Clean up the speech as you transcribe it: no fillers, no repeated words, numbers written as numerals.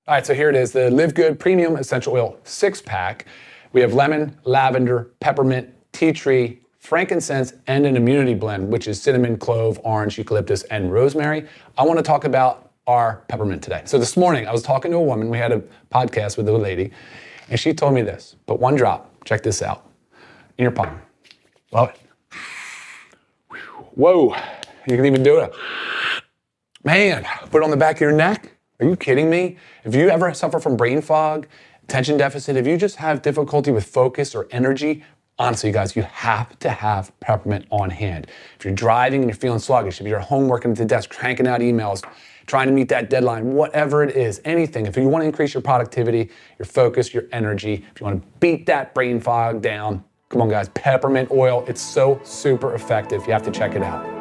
All right, so here it is, the Live Good Premium Essential Oil 6-pack. We have lemon, lavender, peppermint, tea tree, frankincense, and an immunity blend, which is cinnamon, clove, orange, eucalyptus, and rosemary. I want to talk about our peppermint today. So this morning, I was talking to a woman. We had a podcast with a lady, and she told me this. Put one drop, check this out, in your palm. Love it. Whoa, you can even do it. Man, put it on the back of your neck. Are you kidding me? If you ever suffer from brain fog, attention deficit, if you just have difficulty with focus or energy, honestly, you guys, you have to have peppermint on hand. If you're driving and you're feeling sluggish, if you're at home working at the desk, cranking out emails, trying to meet that deadline, whatever it is, anything, if you want to increase your productivity, your focus, your energy, if you want to beat that brain fog down, come on guys, peppermint oil, it's so super effective. You have to check it out.